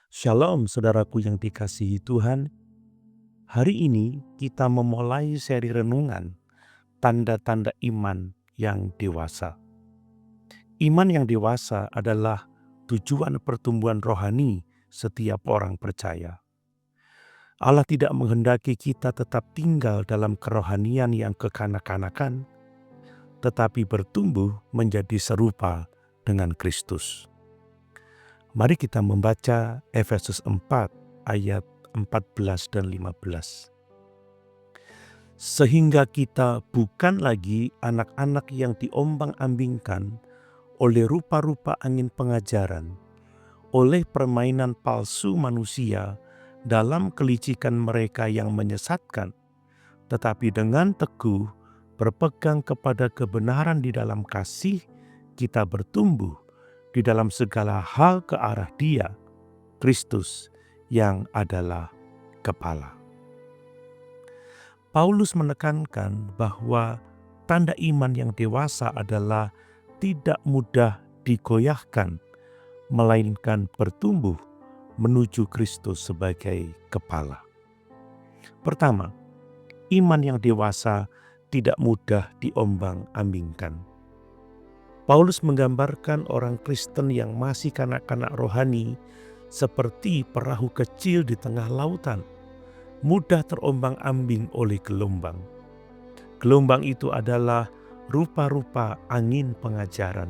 Shalom saudaraku yang dikasihi Tuhan. Hari ini kita memulai seri renungan tanda-tanda iman yang dewasa. Iman yang dewasa adalah tujuan pertumbuhan rohani setiap orang percaya. Allah tidak menghendaki kita tetap tinggal dalam kerohanian yang kekanak-kanakan, tetapi bertumbuh menjadi serupa dengan Kristus. Mari kita membaca Efesus 4 ayat 14 dan 15. Sehingga kita bukan lagi anak-anak yang diombang-ambingkan oleh rupa-rupa angin pengajaran, oleh permainan palsu manusia dalam kelicikan mereka yang menyesatkan, tetapi dengan teguh berpegang kepada kebenaran di dalam kasih, kita bertumbuh di dalam segala hal ke arah Dia, Kristus, yang adalah kepala. Paulus menekankan bahwa tanda iman yang dewasa adalah tidak mudah digoyahkan, melainkan bertumbuh menuju Kristus sebagai kepala. Pertama, iman yang dewasa tidak mudah diombang-ambingkan. Paulus menggambarkan orang Kristen yang masih kanak-kanak rohani seperti perahu kecil di tengah lautan, mudah terombang-ambing oleh gelombang. Gelombang itu adalah rupa-rupa angin pengajaran,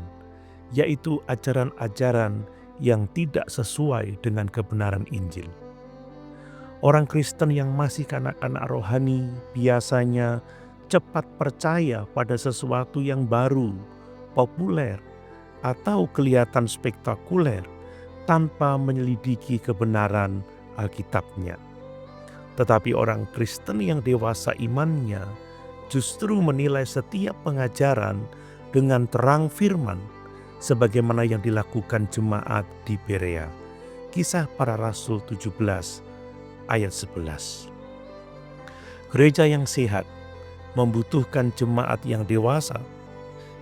yaitu ajaran-ajaran yang tidak sesuai dengan kebenaran Injil. Orang Kristen yang masih kanak-kanak rohani biasanya cepat percaya pada sesuatu yang baru, populer, atau kelihatan spektakuler tanpa menyelidiki kebenaran Alkitabnya. Tetapi orang Kristen yang dewasa imannya justru menilai setiap pengajaran dengan terang firman, sebagaimana yang dilakukan jemaat di Berea. Kisah Para Rasul 17 ayat 11. Gereja yang sehat membutuhkan jemaat yang dewasa,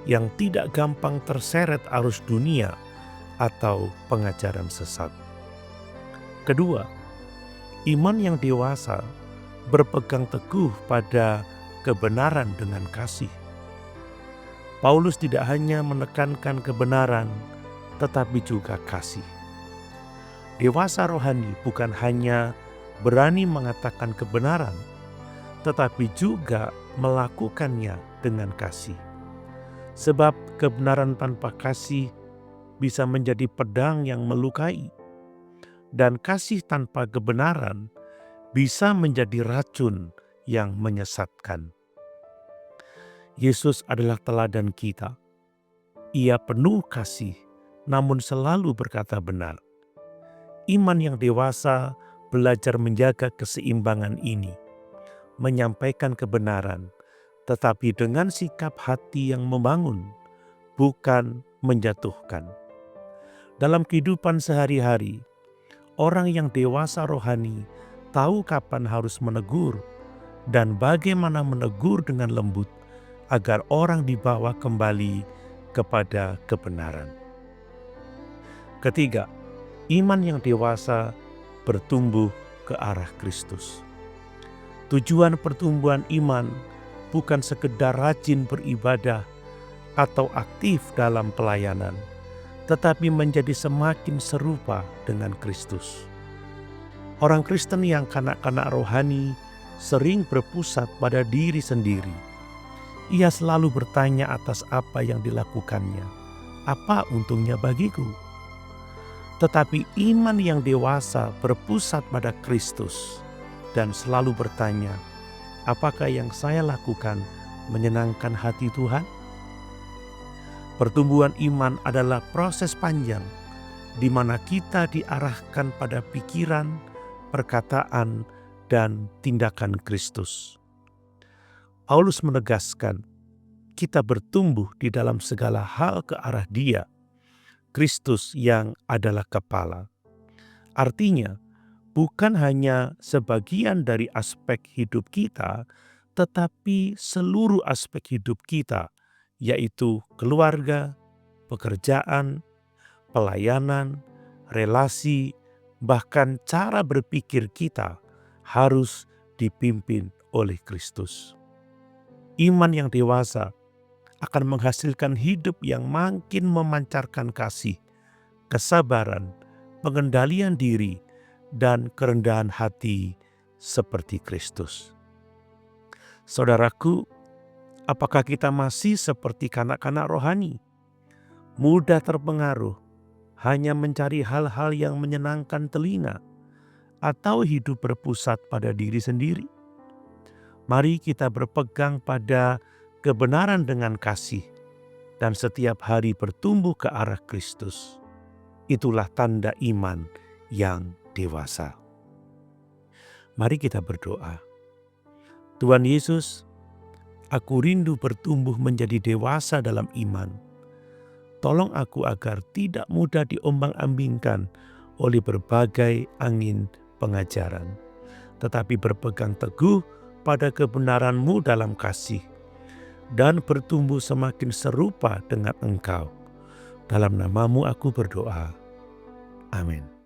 yang tidak gampang terseret arus dunia atau pengajaran sesat. Kedua, iman yang dewasa berpegang teguh pada kebenaran dengan kasih. Paulus tidak hanya menekankan kebenaran, tetapi juga kasih. Dewasa rohani bukan hanya berani mengatakan kebenaran, tetapi juga melakukannya dengan kasih. Sebab kebenaran tanpa kasih bisa menjadi pedang yang melukai, dan kasih tanpa kebenaran bisa menjadi racun yang menyesatkan. Yesus adalah teladan kita. Ia penuh kasih, namun selalu berkata benar. Iman yang dewasa belajar menjaga keseimbangan ini, menyampaikan kebenaran, tetapi dengan sikap hati yang membangun, bukan menjatuhkan. Dalam kehidupan sehari-hari, orang yang dewasa rohani tahu kapan harus menegur dan bagaimana menegur dengan lembut agar orang dibawa kembali kepada kebenaran. Ketiga, iman yang dewasa bertumbuh ke arah Kristus. Tujuan pertumbuhan iman bukan sekedar rajin beribadah atau aktif dalam pelayanan, tetapi menjadi semakin serupa dengan Kristus. Orang Kristen yang kanak-kanak rohani sering berpusat pada diri sendiri. Ia selalu bertanya atas apa yang dilakukannya. Apa untungnya bagiku? Tetapi iman yang dewasa berpusat pada Kristus dan selalu bertanya, apakah yang saya lakukan menyenangkan hati Tuhan? Pertumbuhan iman adalah proses panjang di mana kita diarahkan pada pikiran, perkataan, dan tindakan Kristus. Paulus menegaskan, kita bertumbuh di dalam segala hal ke arah Dia, Kristus yang adalah kepala. Artinya, bukan hanya sebagian dari aspek hidup kita, tetapi seluruh aspek hidup kita, yaitu keluarga, pekerjaan, pelayanan, relasi, bahkan cara berpikir kita harus dipimpin oleh Kristus. Iman yang dewasa akan menghasilkan hidup yang makin memancarkan kasih, kesabaran, pengendalian diri, dan kerendahan hati seperti Kristus. Saudaraku, apakah kita masih seperti kanak-kanak rohani, mudah terpengaruh, hanya mencari hal-hal yang menyenangkan telinga, atau hidup berpusat pada diri sendiri? Mari kita berpegang pada kebenaran dengan kasih dan setiap hari bertumbuh ke arah Kristus. Itulah tanda iman yang dewasa. Mari kita berdoa. Tuhan Yesus, aku rindu bertumbuh menjadi dewasa dalam iman. Tolong aku agar tidak mudah diombang-ambingkan oleh berbagai angin pengajaran, tetapi berpegang teguh pada kebenaran-Mu dalam kasih, dan bertumbuh semakin serupa dengan Engkau. Dalam nama-Mu aku berdoa. Amin.